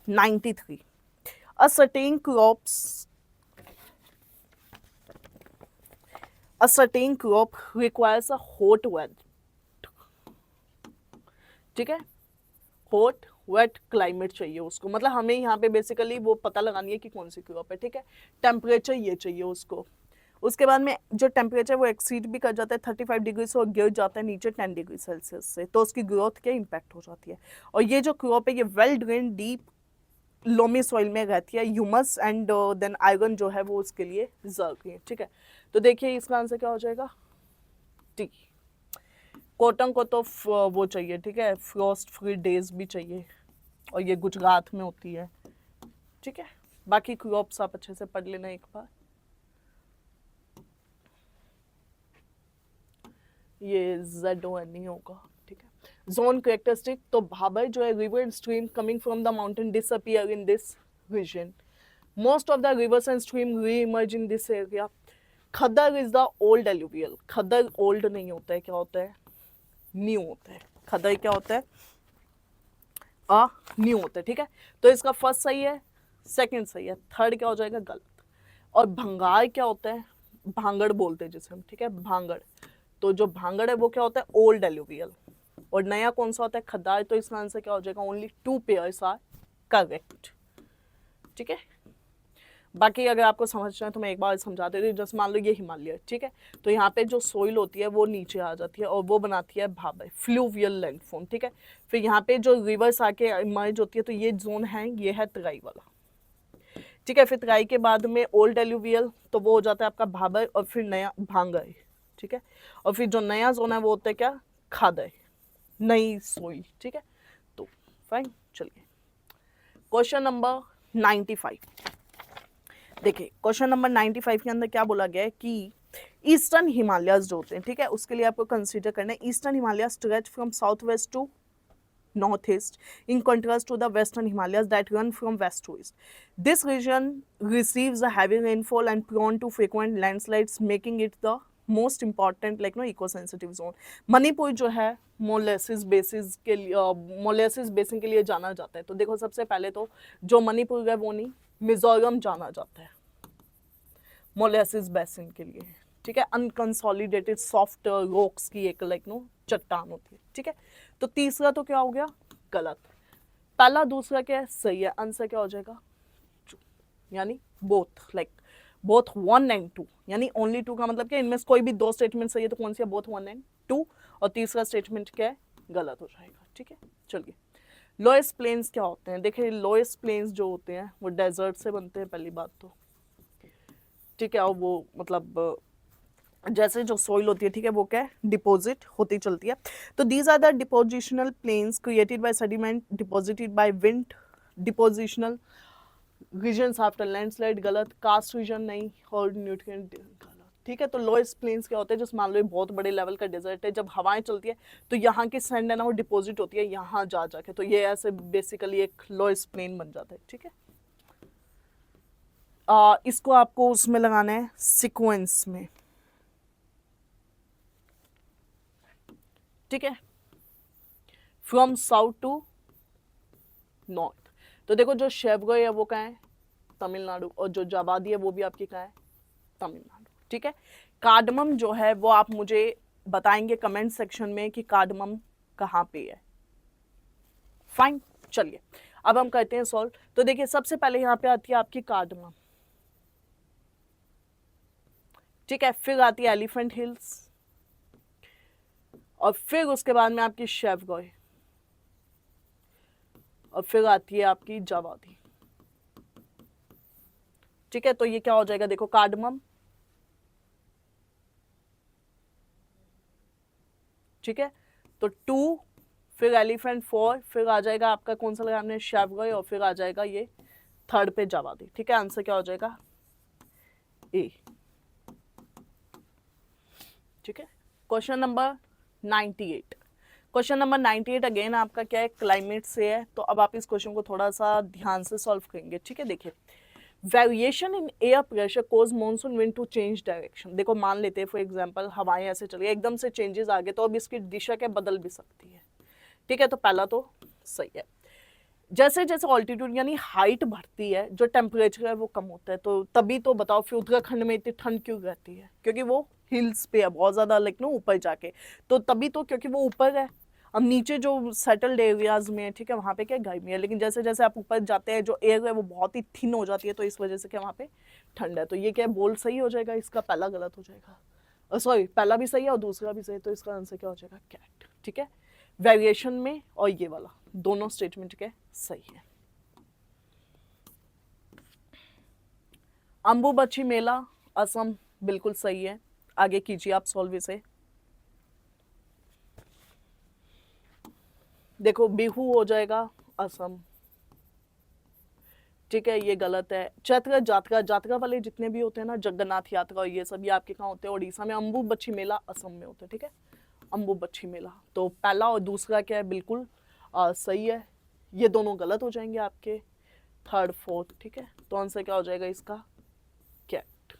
93, a certain crop requires a hot weather, ठीक है, हॉट वेट क्लाइमेट चाहिए उसको, मतलब हमें यहाँ पे बेसिकली वो पता लगानी है कि कौन सी क्रॉप है, ठीक है। टेम्परेचर ये चाहिए उसको, उसके बाद में जो टेम्परेचर वो एक्सीड भी कर जाता है 35 डिग्री से और गिर जाता है नीचे 10 डिग्री सेल्सियस से, तो उसकी ग्रोथ क्या इम्पैक्ट हो जाती है। और ये जो क्रॉप है ये well drain deep loamy soil में रहती है, ह्यूमस एंड देन आयरन जो है वो उसके लिए जरूरी है, ठीक है। तो देखिए इसका आंसर क्या हो जाएगा? टी। कॉटन को तो वो चाहिए, ठीक है, फ्रॉस्ट फ्री डेज भी चाहिए, और ये गुजरात में होती है, ठीक है। बाकी क्रॉप्स आप अच्छे से पढ़ लेना एक बार। ये ZON नहीं होगा, ठीक है। जोन कैरेक्टरिस्टिक, तो भाबर जो है river and stream coming from the mountain disappear in this region, most of the rivers and stream re-emerge in this area. Khadar is the old alluvial, Khadar old नहीं होता है, क्या होता है? न्यू होता है। खदर क्या होता है? न्यू होता है, ठीक है। तो इसका फर्स्ट सही है, सेकंड सही है, थर्ड क्या हो जाएगा? गलत। और भंगार क्या होता है? भांगड़ बोलते हैं जिसे हम, ठीक है, भांगड़। तो जो भांगड़ है वो क्या होता है? Old alluvial. और नया कौन सा होता है? खदार। तो इसका आंसर क्या हो जाएगा? ओनली 2 पेयर्स आर करेक्ट, ठीक है। बाकी अगर आपको समझना है तो मैं एक बार समझा देती हूँ। जैसे मान लो ये हिमालय, ठीक है, तो यहाँ पे जो सोइल होती है वो नीचे आ जाती है और वो बनाती है भाबर, फ्लूवियल लैंडफॉर्म, ठीक है। फिर यहाँ पे जो रिवर्स आके इमर्ज होती है, तो ये जोन है, ये है तराई वाला, ठीक है। फिर तराई के बाद में ओल्ड एलुवियल, तो वो हो जाता है आपका भाबर, और फिर नया भांगर, ठीक है। और फिर जो नया जोन है वो होता है क्या? खादर, नई सोइल, ठीक है। तो फाइन, चलिए क्वेश्चन नंबर 95 देखिए। क्वेश्चन नंबर 95 के अंदर क्या बोला गया है कि ईस्टर्न हिमालयस जो होते हैं, ठीक है, उसके लिए आपको कंसीडर करना है eastern Himalayas stretch from south west to northeast in contrast to the western Himalayas that run from west to east. This region receives a heavy rainfall and prone to frequent landslides, making it the most important eco-sensitive zone. Manipur जो है molasses basin के लिए जाना जाता है। तो देखो सबसे पहले तो जो मणिपुर है वो नहीं, मिजोरम जाना जाता है मोलेसिस बेसिन के लिए, ठीक है। अनकंसोलिडेटेड सॉफ्ट रॉक्स की एक चट्टान होती है, ठीक है। तो तीसरा तो क्या हो गया? गलत। पहला दूसरा क्या है, सही है। आंसर क्या हो जाएगा, यानी बोथ, लाइक बोथ 1 and 2, यानी ओनली 2 का मतलब क्या, इनमें से कोई भी 2 स्टेटमेंट सही है तो कौन सी है, बोथ 1 and 2, और तीसरा स्टेटमेंट क्या है, गलत हो जाएगा। ठीक है, चलिए लोएस्ट प्लेन्स क्या होते हैं। देखिए लोएस्ट प्लेन्स जो होते हैं वो डेजर्ट से बनते हैं, पहली बात तो। ठीक है, और वो मतलब जैसे जो सोइल होती है, ठीक है, वो क्या है, डिपॉजिट होती चलती है। तो these are the depositional plains created by sediment deposited by wind. Depositional regions after landslide, गलत। कास्ट रीजन नहीं, और न्यूट्रिएंट, गलत। ठीक है, तो लोएस्ट प्लेन्स क्या होते हैं, जैसे मान लो बहुत बड़े लेवल का डेजर्ट है, जब हवाएं चलती है तो यहाँ की सैंड है ना वो डिपॉजिट होती है यहाँ जा जाके, तो ये ऐसे बेसिकली एक लोएस्ट प्लेन बन जाता है। ठीक है, इसको आपको उसमें लगाना है सीक्वेंस में। ठीक है, फ्रॉम साउथ टू नॉर्थ। तो देखो जो शेवगोई है वो कहाँ है, तमिलनाडु, और जो जाबादी है वो भी आपकी कहाँ है, तमिलनाडु। ठीक है, कार्डमम जो है वो आप मुझे बताएंगे कमेंट सेक्शन में कि कार्डमम कहाँ पे है। फाइन, चलिए अब हम करते हैं सॉल्व। तो देखिए सबसे पहले यहाँ पे आती है आपकी कार्डमम। ठीक है, फिर आती है एलिफेंट हिल्स, और फिर उसके बाद में आपकी शेवगोई, और फिर आती है आपकी जावादी। ठीक है, तो ये क्या हो जाएगा, देखो कार्डमम, ठीक है, तो 2, फिर एलिफेंट 4, फिर आ जाएगा आपका कौन सा लगा हमने, शेवगोई, और फिर आ जाएगा ये थर्ड पे जावादी। ठीक है, आंसर क्या हो जाएगा, ए। ठीक है, question number 98। Question number 98 again आपका क्या है, क्लाइमेट से है। तो अब आप इस क्वेश्चन को थोड़ा सा ध्यान से सॉल्व करेंगे। ठीक है, देखिए variation in air pressure cause monsoon wind to change direction. देखो मान लेते हैं फॉर एग्जांपल हवाएं ऐसे चली, एकदम से चेंजेस आ गए, तो अब इसकी दिशा क्या बदल भी सकती है। ठीक है, तो पहला तो सही है। जैसे जैसे ऑल्टीट्यूड यानी हाइट बढ़ती है, जो टेम्परेचर है वो कम होता है। तो तभी तो बताओ फिर उत्तराखंड में इतनी ठंड क्यों रहती है, क्योंकि वो हिल्स पे है बहुत ज़्यादा, लाइक नो ऊपर जाके, तो तभी तो, क्योंकि वो ऊपर है। अब नीचे जो सेटल्ड एरियाज में है, ठीक है, वहाँ पे क्या गर्मी है, लेकिन जैसे जैसे आप ऊपर जाते हैं जो एयर है वो बहुत ही थिन हो जाती है, तो इस वजह से क्या वहाँ पे ठंड है। तो ये क्या बोल सही हो जाएगा, इसका पहला गलत हो जाएगा, सॉरी पहला भी सही है और दूसरा भी सही, तो इसका आंसर क्या हो जाएगा, कैट। ठीक है, वेरिएशन में और ये वाला दोनों स्टेटमेंट के सही है। अंबुबची मेला असम, बिल्कुल सही है। आगे कीजिए आप सॉल्व इसे। देखो बिहू हो जाएगा असम। ठीक है, ये गलत है। चैत्र जात्रा, जात्रा वाले जितने भी होते हैं ना, जगन्नाथ यात्रा और ये सब, ये आपके कहाँ होते हैं, उड़ीसा में। अंबुबची मेला असम में होता है। ठीक है, अंबुबची मेला। तो पहला और दूसरा क्या है, बिल्कुल सही है। ये दोनों गलत हो जाएंगे आपके, थर्ड फोर्थ। ठीक है, तो आंसर क्या हो जाएगा इसका, कैट।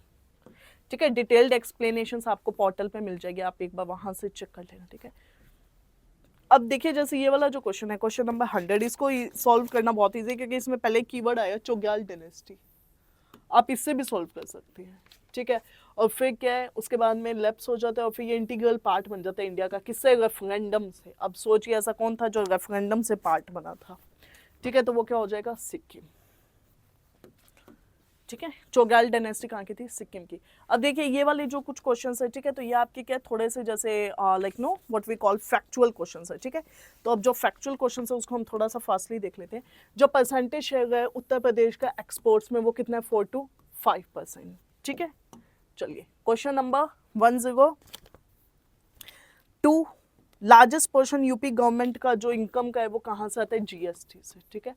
ठीक है, डिटेल्ड एक्सप्लेनेशन आपको पोर्टल पे मिल जाएगी, आप एक बार वहां से चेक कर लेना। ठीक है, अब देखिए जैसे ये वाला जो क्वेश्चन है, क्वेश्चन नंबर 100, इसको सॉल्व करना बहुत ईजी है, क्योंकि इसमें पहले कीवर्ड आया चोग्याल डायनेस्टी। आप इससे भी सॉल्व कर सकते हैं। ठीक है, और फिर क्या है, उसके बाद में लैप्स हो जाता है, और फिर ये इंटीग्रल पार्ट बन जाता है इंडिया का। किससे, रेफरेंडम से। अब सोचिए ऐसा कौन था जो रेफरेंडम से पार्ट बना था। ठीक है, तो वो क्या हो जाएगा, सिक्किम। ठीक है, चोग्याल डायनेस्टी कहाँ की थी, सिक्किम की। अब देखिए ये वाले जो कुछ क्वेश्चंस है, ठीक है, तो ये आपके क्या थोड़े से जैसे like no what we call factual questions है। ठीक है, तो अब जो फैक्चुअल क्वेश्चंस है उसको हम थोड़ा सा फास्टली देख लेते हैं। जो परसेंटेज शेयर है उत्तर प्रदेश का एक्सपोर्ट्स में, वो कितना है, 4 to 5%। ठीक है, चलिए question number 102। Largest portion UP government का जो इनकम का है वो कहाँ से आता है, जीएसटी से। ठीक है,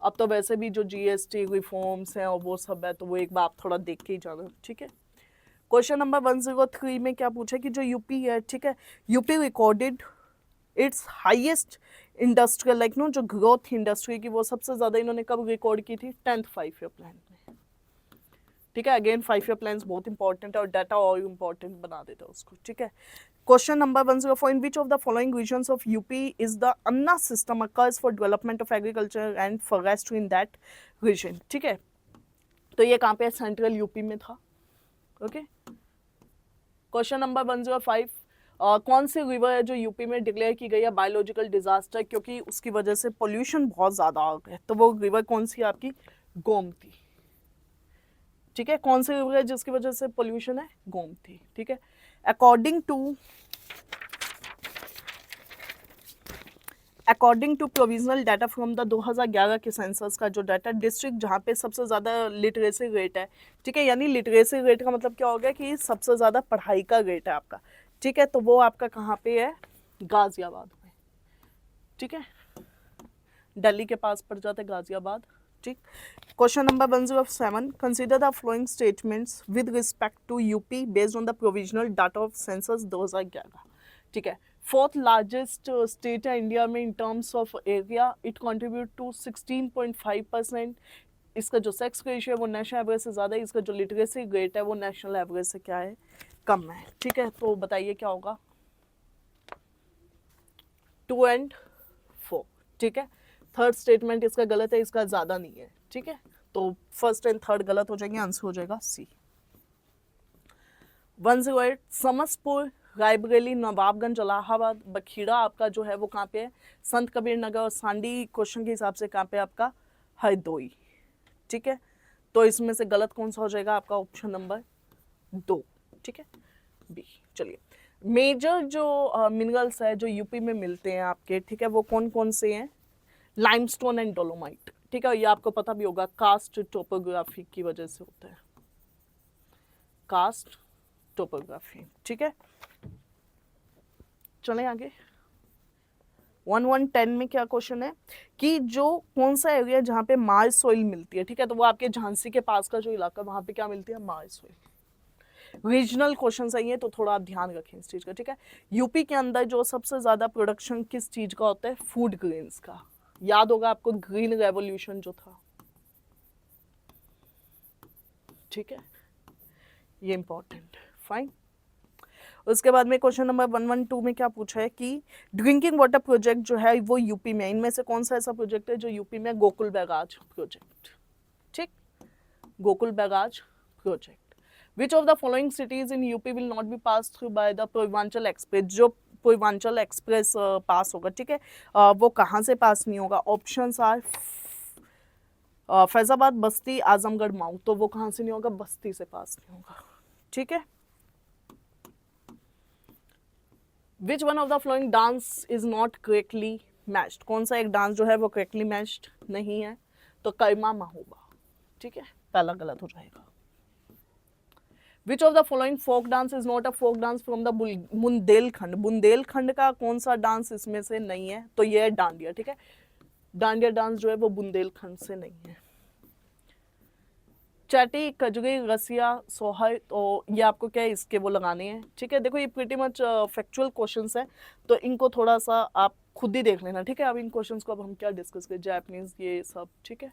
अब तो वैसे भी जो जीएसटी रिफॉर्म्स हैं और वो सब है, तो वो एक बार आप थोड़ा देख के ही जाना। ठीक है, क्वेश्चन नंबर 103 में क्या पूछा कि जो यूपी है, ठीक है, UP recorded its highest industrial like no जो ग्रोथ इंडस्ट्री की, वो सबसे ज़्यादा इन्होंने कब रिकॉर्ड की थी, 10th 5-year प्लान में। ठीक है, अगेन 5-year प्लान्स बहुत इंपॉर्टेंट है और डाटा और इंपॉर्टेंट बना देता है उसको। ठीक है, question number 104, in which of the following regions of UP is the anna system occurs for development of agriculture and forestry in that region. ठीक है, तो ये कहाँ पे, सेंट्रल यूपी में था। ओके, क्वेश्चन नंबर 105, कौन सी रिवर है जो यूपी में डिक्लेयर की गई है बायोलॉजिकल डिजास्टर क्योंकि उसकी वजह से पोल्यूशन बहुत ज़्यादा हो गया है? तो वो रिवर कौन सी है आपकी? गोमती। ठीक है, कौन सी रिवर है जिसकी वजह से पोल्यूशन है? गोमती। ठीक है, according to provisional data from the 2011 के सेंसस का जो डाटा, डिस्ट्रिक्ट जहाँ पे सबसे ज़्यादा लिटरेसी रेट है, ठीक है, यानी लिटरेसी रेट का मतलब क्या हो गया कि सबसे ज़्यादा पढ़ाई का रेट है आपका, ठीक है, तो वो आपका कहाँ पे है? गाजियाबाद में। ठीक है, दिल्ली के पास पड़ जाता है गाजियाबाद। ठीक, question number 107, consider the following statements with respect to UP based on the provisional data of census 2011। ठीक है, फोर्थ लार्जेस्ट स्टेट है इंडिया में in terms of area, it contribute to 16.5%। इसका जो सेक्स रेशियो है वो नेशनल एवरेज से ज़्यादा है, इसका जो लिटरेसी रेट है वो नेशनल एवरेज से क्या है? कम है। ठीक है, तो बताइए क्या होगा? 2 and 4। ठीक है, थर्ड स्टेटमेंट इसका गलत है, इसका ज़्यादा नहीं है। ठीक है, तो फर्स्ट एंड थर्ड गलत हो जाएंगे, आंसर हो जाएगा सी। 108, समस्तपुर, रायबरेली, नवाबगंज, इलाहाबाद, बखीरा आपका जो है वो कहाँ पे है? संत कबीर नगर। और सांडी क्वेश्चन के हिसाब से कहाँ पे आपका? हरदोई। ठीक है, तो इसमें से गलत कौन सा हो जाएगा आपका? Option number 2। ठीक है, बी। चलिए, मेजर जो मिनरल्स है जो यूपी में मिलते हैं आपके, ठीक है, वो कौन कौन से हैं? Limestone and dolomite. ठीक है, ये आपको पता भी होगा, कास्ट टोपोग्राफी की वजह से होता है, कास्ट टोपोग्राफी। ठीक है, चलें आगे। 1110 में क्या क्वेश्चन है कि जो कौन सा एरिया जहाँ पे मार्श सॉइल मिलती है, ठीक है, तो वो आपके झांसी के पास का जो इलाका, वहाँ पे क्या मिलती है? Marsh soil. रीजनल क्वेश्चन सही है, तो थोड़ा आप ध्यान रखें इस चीज़ का। ठीक है, यूपी के अंदर जो सबसे ज़्यादा प्रोडक्शन किस चीज़ का होता है? फूड ग्रेन्स का। याद होगा आपको ग्रीन रेवोल्यूशन जो था। ठीक है, ये इंपॉर्टेंट। फाइन, उसके बाद में क्वेश्चन नंबर 112 में क्या पूछा है कि ड्रिंकिंग वाटर प्रोजेक्ट जो है वो यूपी में, इनमें से कौन सा ऐसा प्रोजेक्ट है जो यूपी में? Gokul barrage project. ठीक, Gokul barrage project. Which of the following cities in UP will not be pass through by the Purvanchal express? जो पूर्वांचल एक्सप्रेस पास होगा, ठीक है, वो कहाँ से पास नहीं होगा? ऑप्शंस आर फैजाबाद, बस्ती, आजमगढ़, माऊ। तो वो कहाँ से नहीं होगा? बस्ती से पास नहीं होगा। ठीक है, which one of the flowing dance is not correctly matched? कौन सा एक डांस जो है वो करेक्टली मैच्ड नहीं है? तो कर्मा महोबा। ठीक है, पहला गलत हो जाएगा। Which of the following folk dance is not a folk dance from the Bundelkhand? Bundelkhand का कौन सा डांस इसमें से नहीं है? तो ये है डांडिया। ठीक है, डांडिया डांस जो है वो बुंदेलखंड से नहीं है। चैटी, कजरी, रसिया, सोहर, तो ये आपको क्या है? इसके वो लगाने हैं। ठीक है, देखो ये प्रीटी मच फैक्चुअल क्वेश्चंस हैं, तो इनको थोड़ा सा आप खुद ही देख लेना। ठीक है, अब इन क्वेश्चंस को अब हम क्या डिस्कस करें? जापानीज ये सब। ठीक है,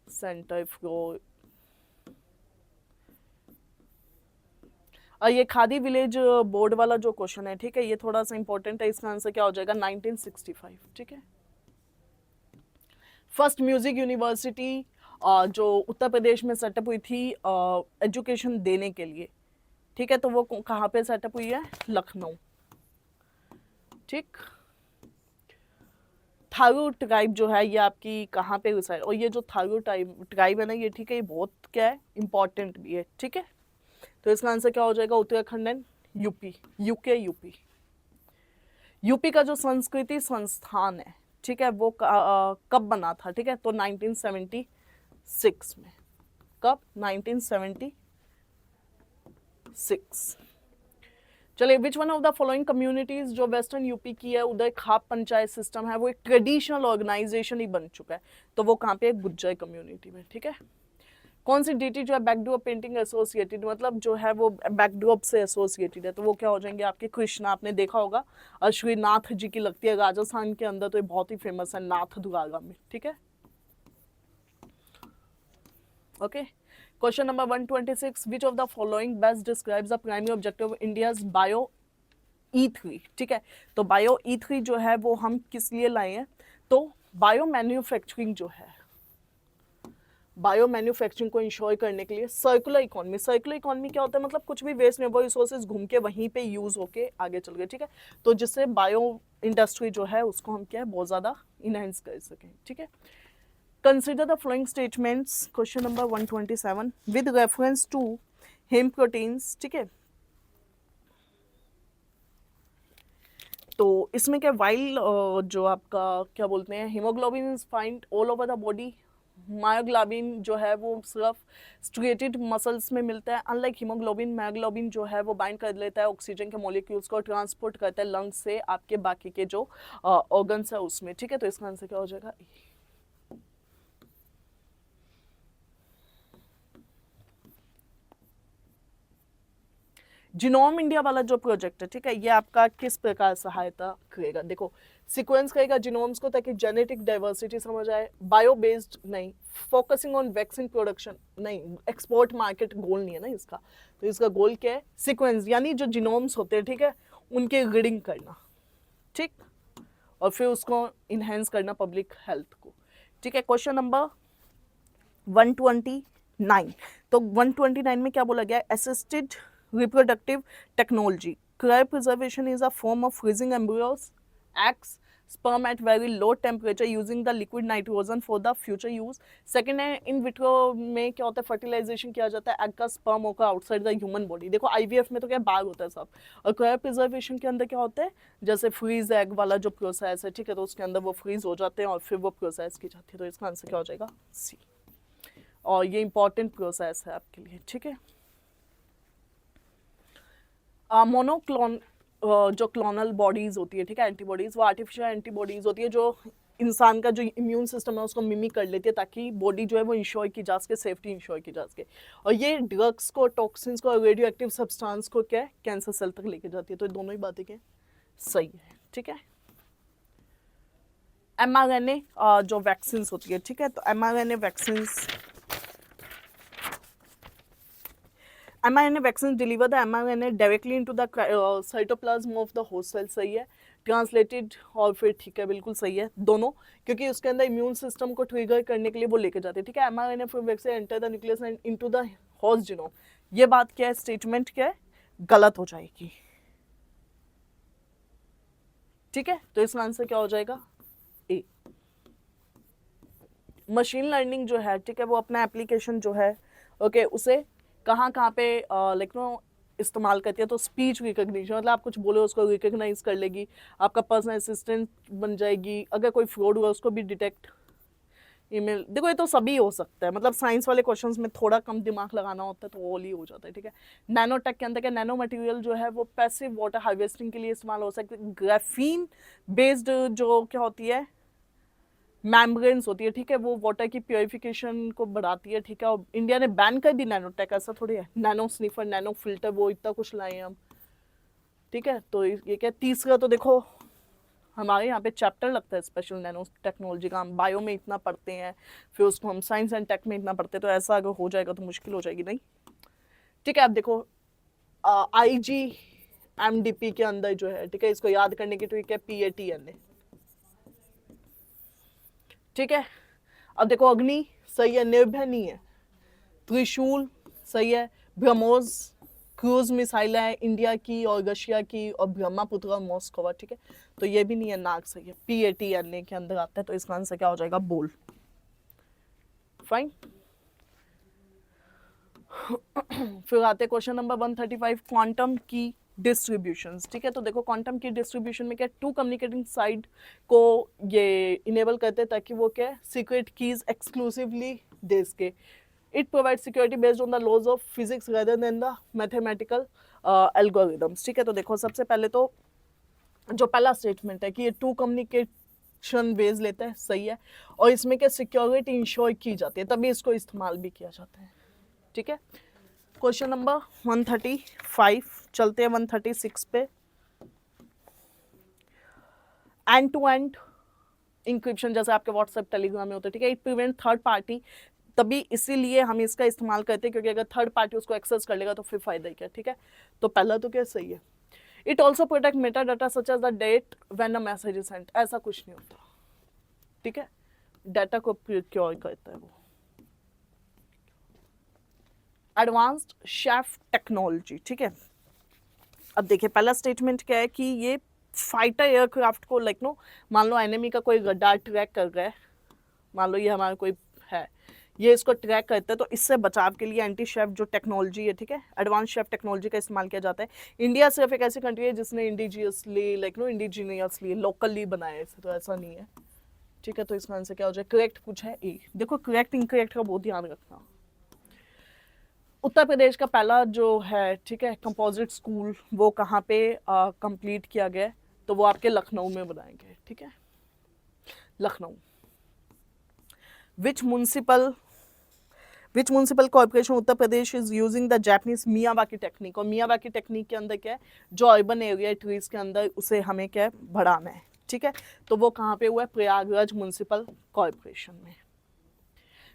सेंटर फ्लो, ये खादी विलेज बोर्ड वाला जो क्वेश्चन है, ठीक है, ये थोड़ा सा इंपॉर्टेंट है। इसका आंसर क्या हो जाएगा? 1965। ठीक है, फर्स्ट म्यूजिक यूनिवर्सिटी जो उत्तर प्रदेश में सेटअप हुई थी एजुकेशन देने के लिए, ठीक है, तो वो कहाँ पे सेटअप हुई है? लखनऊ। ठीक, थारू ट्राइब जो है ये आपकी कहाँ पे रिसाइड? और ये जो थारू ट्राइब है ना ये, ठीक है, ये बहुत क्या है? इंपॉर्टेंट भी है। ठीक है, तो इसका आंसर क्या हो जाएगा? Uttarakhand and UP, UK UP. UP का जो संस्कृति संस्थान है, ठीक है, वो कब बना था? ठीक है, तो 1976 में। कब? 1976। चलिए, which one of the following communities जो वेस्टर्न यूपी की है, उधर खाप पंचायत सिस्टम है, वो एक ट्रेडिशनल ऑर्गेनाइजेशन ही बन चुका है, तो वो कहाँ पे? गुज्जर कम्युनिटी में। ठीक है, कौन सी डीटी जो है बैकडोर पेंटिंग एसोसिएटेड, मतलब जो है वो बैकडोर से एसोसिएटेड है, तो वो क्या हो जाएंगे आपके? कृष्णा। आपने देखा होगा श्रीनाथ जी की लगती है राजस्थान के अंदर, तो ये बहुत ही फेमस है नाथ द्वारा में। ठीक है, okay. Question number 126, which of the following best describes the primary objective of India's bio E3? ठीक है, तो बायो E3 जो है वो हम किस लिए लाए हैं? तो बायो मैन्युफैक्चरिंग जो है बायो मैन्युफैक्चरिंग को इंश्योर करने के लिए सर्कुलर इकोनॉमी। सर्कुलर इकोनॉमी क्या होता है, मतलब कुछ भी वेस्ट नेबल रिसोर्सेज घूम के वहीं पे यूज होके आगे चल गए, ठीक है। तो जिससे बायो इंडस्ट्री जो है उसको हम क्या है बहुत ज़्यादा इनहेंस कर सकें, ठीक है। Consider the following statements, question number 127 with reference to haem proteins, ठीक है। तो इसमें क्या वाइल जो आपका क्या बोलते हैं haemoglobin is find all over the body, myoglobin जो है वो सिर्फ स्ट्रिएटेड मसल्स में मिलता है। अनलाइक हीमोग्लोबिन, मायोग्लोबिन जो है वो बाइंड कर लेता है ऑक्सीजन के मॉलिक्यूल्स को, ट्रांसपोर्ट करता है लंग्स से आपके बाकी के जो ऑर्गन्स है उसमें, ठीक है। तो इसका आंसर क्या हो जाएगा? जीनोम इंडिया वाला जो प्रोजेक्ट है, ठीक है, ये आपका किस प्रकार सहायता करेगा? देखो, सीक्वेंस करेगा जीनोम्स को ताकि जेनेटिक डाइवर्सिटी समझ आए। बायो बेस्ड नहीं, फोकसिंग ऑन वैक्सीन प्रोडक्शन नहीं, एक्सपोर्ट मार्केट गोल नहीं है ना इसका। तो इसका गोल क्या है? सीक्वेंस यानी जो जीनोम्स होते हैं, ठीक है, उनके रीडिंग करना, ठीक, और फिर उसको इन्हेंस करना पब्लिक हेल्थ को, ठीक है। क्वेश्चन नंबर 129, तो 129 में क्या बोला गया? Assisted reproductive technology. Cryopreservation is a form of freezing embryos, eggs, sperm at very low temperature using the liquid nitrogen for the future use. Second है इन विट्रो में क्या होता है? फर्टिलाइजेशन किया जाता है एग का, स्पर्म होगा आउटसाइड द ह्यूमन बॉडी। देखो आईवीएफ में तो क्या बाग होता है सब, और क्रायोप्रिजर्वेशन के अंदर क्या होता है? जैसे फ्रीज एग वाला जो प्रोसेस है, ठीक है, तो उसके अंदर वो फ्रीज हो जाते हैं और फिर वो प्रोसेस की जाती है। तो इसका आंसर क्या हो जाएगा? सी। और ये इंपॉर्टेंट प्रोसेस है आपके लिए, ठीक है। मोनोक्लोन जो क्लोनल बॉडीज होती है, ठीक है, एंटीबॉडीज, वो आर्टिफिशियल एंटीबॉडीज होती है जो इंसान का जो इम्यून सिस्टम है उसको मिमिक कर लेती है ताकि बॉडी जो है वो इंश्योर की जा सके, सेफ्टी इंश्योर की जा सके। और ये ड्रग्स को, टॉक्सिन्स को, रेडियो एक्टिव सब्सटेंस को क्या है? कैंसर सेल तक लेके जाती है। तो दोनों ही बातें क्या सही है, ठीक है। mRNA जो वैक्सीन होती है, ठीक है, तो mRNA vaccine deliver the mRNA directly into the cytoplasm of the host cell, सही है। ट्रांसलेटेड और फिर ठीक है, बिल्कुल सही है दोनों, क्योंकि उसके अंदर इम्यून सिस्टम को ट्रिगर करने के लिए वो लेके जाते हैं, ठीक है। mRNA from vaccine enter the nucleus and into the host genome. ये बात क्या है? स्टेटमेंट क्या है? गलत हो जाएगी, ठीक है। तो इसका आंसर क्या हो जाएगा? ए। मशीन लर्निंग जो है, ठीक है, वो अपना एप्लीकेशन जो है, ओके, उसे कहाँ कहाँ पे लाइक नो इस्तेमाल करती है? तो स्पीच रिकग्निशन, मतलब आप कुछ बोले उसको रिकग्नाइज कर लेगी, आपका पर्सनल असिस्टेंट बन जाएगी। अगर कोई फ्रॉड हुआ उसको भी डिटेक्ट, ईमेल, देखो ये तो सभी हो सकता है, मतलब साइंस वाले क्वेश्चंस में थोड़ा कम दिमाग लगाना होता है तो ऑल ही हो जाता है, ठीक है। नैनो टेक के अंदर क्या? नैनो मटेरियल जो है वो पैसिव वाटर हार्वेस्टिंग के लिए इस्तेमाल हो सकते हैं। ग्राफीन बेस्ड जो क्या होती है? मैम्ब्रेन्स होती है, ठीक है, वो वाटर की प्योरिफिकेशन को बढ़ाती है, ठीक है। और इंडिया ने बैन कर दी नैनो टेक, ऐसा थोड़ी है। नैनो स्निफर, नैनो फिल्टर, वो इतना कुछ लाए हम, ठीक है। तो ये क्या? तीसरा तो देखो हमारे यहाँ पे चैप्टर लगता है स्पेशल नैनो टेक्नोलॉजी का, हम बायो में इतना पढ़ते हैं, फिर उसको हम साइंस एंड टेक में इतना पढ़ते हैं, तो ऐसा अगर हो जाएगा तो मुश्किल हो जाएगी, नहीं, ठीक है। अब देखो IGMDP के अंदर जो है, ठीक है, इसको याद करने की ट्रिक है PATNA, ठीक है। अब देखो अग्नि सही है, निर्भय नहीं है, त्रिशूल सही है, ब्रह्मोस क्रूज मिसाइल है इंडिया की और रशिया की, और ब्रह्मपुत्र और मॉस्को, ठीक है। तो ये भी नहीं है, नाग सही है, PATNA के अंदर आता है। तो इसका आंसर क्या हो जाएगा? बोल। फाइन। फिर आते क्वेश्चन नंबर 135, क्वांटम की डिस्ट्रीब्यूशंस, ठीक है। तो देखो क्वांटम की डिस्ट्रीब्यूशन में क्या? टू कम्युनिकेटिंग साइड को ये इनेबल करते हैं ताकि वो क्या? सीक्रेट कीज एक्सक्लूसिवली दे सके। It provide security based on the laws of physics rather than the mathematical algorithms, ठीक है। तो देखो सबसे पहले तो जो पहला स्टेटमेंट है कि ये टू कम्युनिकेशन वेज लेता है, सही है, और इसमें क्या? सिक्योरिटी इंश्योर की जाती है, तभी इसको इस्तेमाल भी किया जाता है, ठीक है। क्वेश्चन नंबर 135, चलते हैं 136 पे। एंड टू एंड इंक्रिप्शन जैसे आपके व्हाट्सएप टेलीग्राम में होता है, ठीक है। इट प्रिवेंट थर्ड पार्टी, तभी इसीलिए हम इसका इस्तेमाल करते हैं, क्योंकि अगर थर्ड पार्टी उसको एक्सेस कर लेगा तो फिर फायदा ही क्या, ठीक है। तो पहला तो क्या सही है। It also protect meta data such as the date when a message is sent, ऐसा कुछ नहीं होता, ठीक है। डाटा को प्रिक्योर करता है वो, एडवांस्ड शेफ टेक्नोलॉजी, ठीक है। अब देखिए पहला स्टेटमेंट क्या है कि ये फाइटर एयरक्राफ्ट को लाइक नो, मान लो एनिमी का कोई रडार ट्रैक कर रहा है, मान लो ये हमारा कोई है, ये इसको ट्रैक करता है, तो इससे बचाव के लिए एंटी शेफ जो टेक्नोलॉजी है, ठीक है, एडवांस शेफ टेक्नोलॉजी का इस्तेमाल किया जाता है। इंडिया सिर्फ एक ऐसी कंट्री है जिसने indigenously like no indigenously locally बनाया है, तो ऐसा नहीं है, ठीक है। तो इसका आंसर क्या हो जाए, करेक्ट कुछ है ए। देखो करेक्ट इनकरेक्ट का बहुत ध्यान रखना। उत्तर प्रदेश का पहला जो है, ठीक है, कंपोजिट स्कूल वो कहाँ पे कंप्लीट किया गया है, तो वो आपके लखनऊ में बनाए गए, ठीक है, Lucknow. Which municipal corporation Uttar Pradesh is using the Japanese Miyawaki technique. और मियावाकी टेक्निक के अंदर क्या है, जो अर्बन एरिया ट्रीज के अंदर उसे हमें क्या है बढ़ाना है, ठीक है। तो वो कहाँ पे हुआ है, प्रयागराज म्यूनसिपल कॉर्पोरेशन में।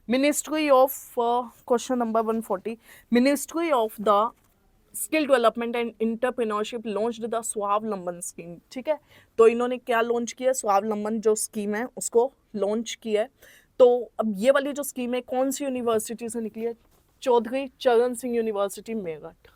Ministry of question number 140, ministry of the skill development and entrepreneurship launched the स्वावलंबन स्कीम, ठीक है। तो इन्होंने क्या लॉन्च किया, स्वावलंबन जो स्कीम है उसको लॉन्च किया है। तो अब ये वाली जो स्कीम है कौन सी यूनिवर्सिटी से निकली है, चौधरी चरण सिंह यूनिवर्सिटी मेरठ।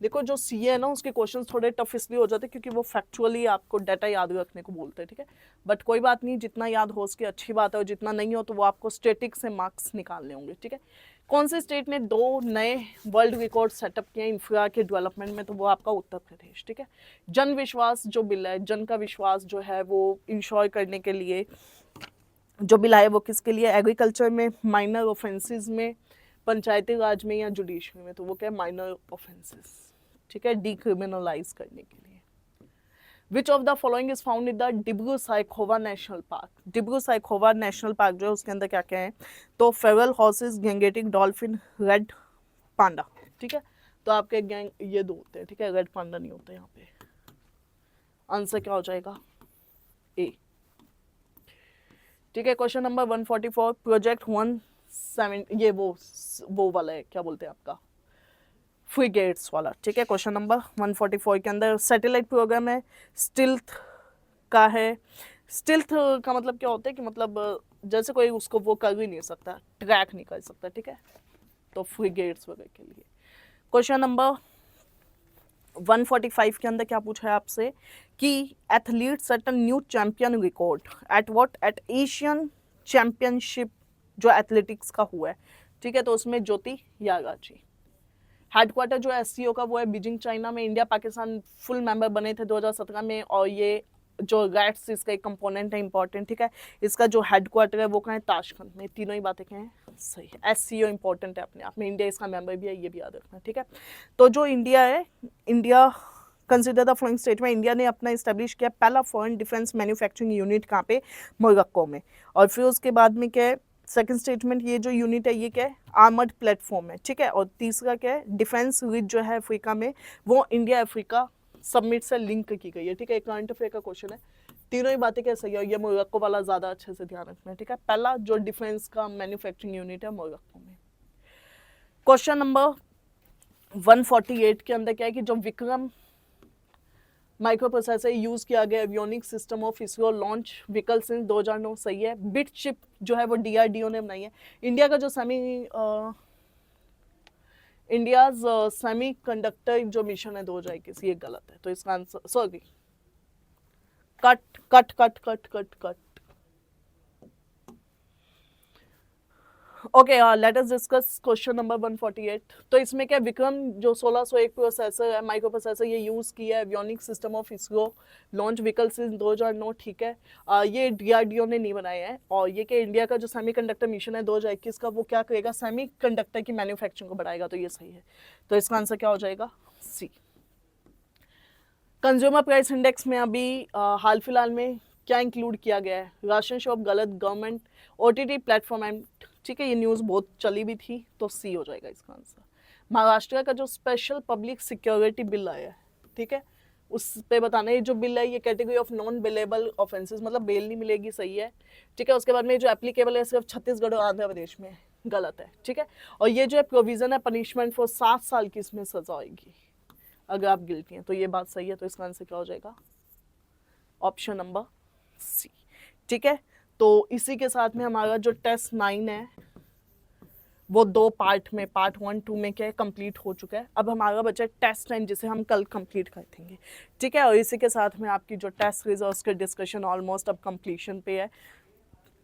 देखो जो सीए है ना उसके क्वेश्चंस थोड़े टफ इसलिए हो जाते हैं क्योंकि वो फैक्चुअली आपको डाटा याद रखने को बोलते हैं, ठीक है। बट कोई बात नहीं, जितना याद हो उसकी अच्छी बात है, और जितना नहीं हो तो वो आपको स्टैटिक से मार्क्स निकालने होंगे, ठीक है। कौन से स्टेट ने 2 नए वर्ल्ड रिकॉर्ड सेटअप किए इंफ्रा के डेवलपमेंट में, तो वो आपका उत्तर प्रदेश, ठीक है। जन विश्वास जो बिल है, जन का विश्वास जो है वो इंश्योर करने के लिए जो बिल है वो किसके लिए, एग्रीकल्चर में, माइनर ऑफेंसेस में, पंचायती राज में या जुडिशरी में, तो वो क्या है माइनर ऑफेंसेस, ठीक है, डिक्रिमिनलाइज करने के लिए। विच of the following is found in the Dibru Saikhowa national park. Dibru Saikhowa national park जो है उसके अंदर क्या क्या है, तो Feral horses, Gangetic dolphin, red panda, ठीक है। तो आपके गैंग ये 2 होते हैं, ठीक है, रेड पांडा नहीं होते यहाँ पे। आंसर क्या हो जाएगा, ए, ठीक है। क्वेश्चन नंबर 144, प्रोजेक्ट 17, ये वो वाला है, क्या बोलते हैं आपका फ्रिगेट्स वाला, ठीक है। क्वेश्चन नंबर 144 के अंदर सैटेलाइट प्रोग्राम है, स्टिल्थ का है। स्टिल्थ का मतलब क्या होता है कि मतलब जैसे कोई उसको वो कर भी नहीं सकता, ट्रैक नहीं कर सकता, ठीक है, तो फ्रिगेट्स वगैरह के लिए। क्वेश्चन नंबर 145 के अंदर क्या पूछा है आपसे कि athlete set a new champion record at what, eight Asian championship जो एथलेटिक्स का हुआ है, ठीक है। तो उसमें ज्योति यागाची। हेडक्वार्टर जो एससीओ का वो है बीजिंग चाइना में। इंडिया पाकिस्तान फुल मेंबर बने थे 2017 में, और ये जो गैट्स इसका एक कंपोनेंट है इंपॉर्टेंट, ठीक है। इसका जो हेडक्वार्टर है वो कहाँ है, ताशकंद में। तीनों ही बातें क्या हैं, सही है। एससीओ इंपॉर्टेंट है अपने आप में, इंडिया इसका मेंबर भी है, ये भी याद रखना, ठीक है। तो जो इंडिया है, India consider the flowing state में, इंडिया ने अपना इस्टेब्लिश किया पहला फॉरेन डिफेंस मैन्युफैक्चरिंग यूनिट कहाँ पे, मोरक्को में। और फिर उसके बाद में क्या है, सेकंड स्टेटमेंट, ये जो यूनिट है ये क्या है, आर्मर्ड प्लेटफॉर्म है, ठीक है। और तीसरा क्या है, डिफेंस रिच जो है अफ्रीका में, वो इंडिया अफ्रीका समिट से लिंक की गई है, ठीक है। करंट अफेयर का क्वेश्चन है, तीनों ही बातें क्या सही है, ये मोरक्को वाला ज़्यादा अच्छे से ध्यान रखना है, ठीक है। पहला जो डिफेंस का मैन्युफैक्चरिंग यूनिट है मोरक्को में। क्वेश्चन नंबर 148 के अंदर क्या है कि जो विक्रम माइक्रो प्रोसेसर यूज किया गया avionics system of ISRO launch vehicle since 2009, सही है। बिट चिप जो है वो डीआरडीओ ने बनाई है। इंडिया का जो इंडियाज सेमी कंडक्टर जो मिशन है 2021, ये गलत है, तो इसका answer sorry, cut cut cut cut cut cut. Okay, let us discuss question number 148। तो इसमें क्या विक्रम जो 1601 प्रोसेसर है, माइक्रो प्रोसेसर, ये यूज़ किया है avionic system of ISRO launch vehicle since 2009, ठीक है। ये डीआरडीओ ने नहीं बनाया है। और ये कि इंडिया का जो सेमीकंडक्टर मिशन है 2021 का, वो क्या करेगा, सेमीकंडक्टर की मैन्युफैक्चरिंग को बढ़ाएगा, तो ये सही है। तो इसका आंसर क्या हो जाएगा, सी। कंज्यूमर प्राइस इंडेक्स में अभी हाल फिलहाल में क्या इंक्लूड किया गया है, राशन शॉप गलत, गवर्नमेंट ओटीटी प्लेटफॉर्म एंड, ठीक है, ये न्यूज़ बहुत चली भी थी, तो सी हो जाएगा इसका आंसर। महाराष्ट्र का जो स्पेशल पब्लिक सिक्योरिटी बिल आया है, ठीक है, उस पे बताना है। ये जो बिल है ये category of non bailable offences, मतलब बेल नहीं मिलेगी, सही है, ठीक है। उसके बाद में जो एप्लीकेबल है सिर्फ छत्तीसगढ़ और आंध्र प्रदेश में, गलत है, ठीक है। और ये जो है प्रोविजन है पनिशमेंट फॉर 7 साल की इसमें सजा होगी अगर आप गिल्टी हैं, तो ये बात सही है। तो इसका आंसर क्या हो जाएगा, ऑप्शन नंबर सी, ठीक है। तो इसी के साथ में हमारा जो टेस्ट 9 है वो 2 पार्ट में, पार्ट 1, 2 में क्या है कंप्लीट हो चुका है। अब हमारा बचा टेस्ट 10 जिसे हम कल कंप्लीट कर देंगे, ठीक है। और इसी के साथ में आपकी जो टेस्ट रिजल्ट्स के डिस्कशन ऑलमोस्ट अब कंप्लीशन पे है।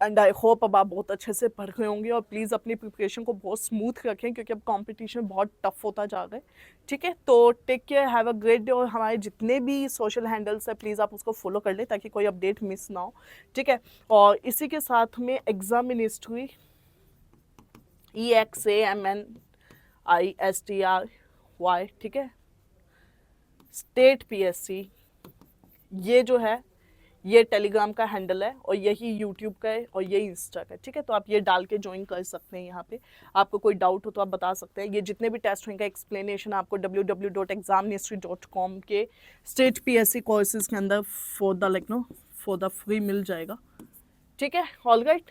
एंड आई होप अब आप बहुत अच्छे से पढ़ रहे होंगे और प्लीज़ अपनी प्रिपरेशन को बहुत स्मूथ रखें क्योंकि अब कंपटीशन बहुत टफ होता जा रहा है, ठीक है। तो take care, have a great day. और हमारे जितने भी सोशल हैंडल्स है प्लीज़ आप उसको फॉलो कर लें ताकि कोई अपडेट मिस ना हो, ठीक है। और इसी के साथ में एग्ज़ाम मिनिस्ट्री EXAMNISTRY, ठीक है, स्टेट PSC, ये जो है ये टेलीग्राम का हैंडल है और यही यूट्यूब का है और यही इंस्टा का है, ठीक है। तो आप ये डाल के ज्वाइन कर सकते हैं यहाँ पे। आपको कोई डाउट हो तो आप बता सकते हैं। ये जितने भी टेस्ट होंगे एक्सप्लेनेशन आपको www.examministry.com के स्टेट PSC कोर्सेज के अंदर फॉर द फ्री मिल जाएगा, ठीक है। ऑल राइट,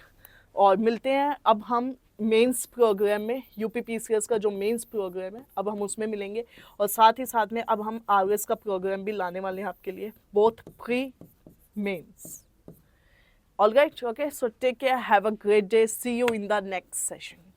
और मिलते हैं अब हम मेंस प्रोग्राम में। UPPCS का जो मेंस प्रोग्राम है अब हम उसमें मिलेंगे और साथ ही साथ में अब हम RS का प्रोग्राम भी लाने वाले हैं आपके लिए, both pre mains. All right, okay, so take care, have a great day, see you in the next session.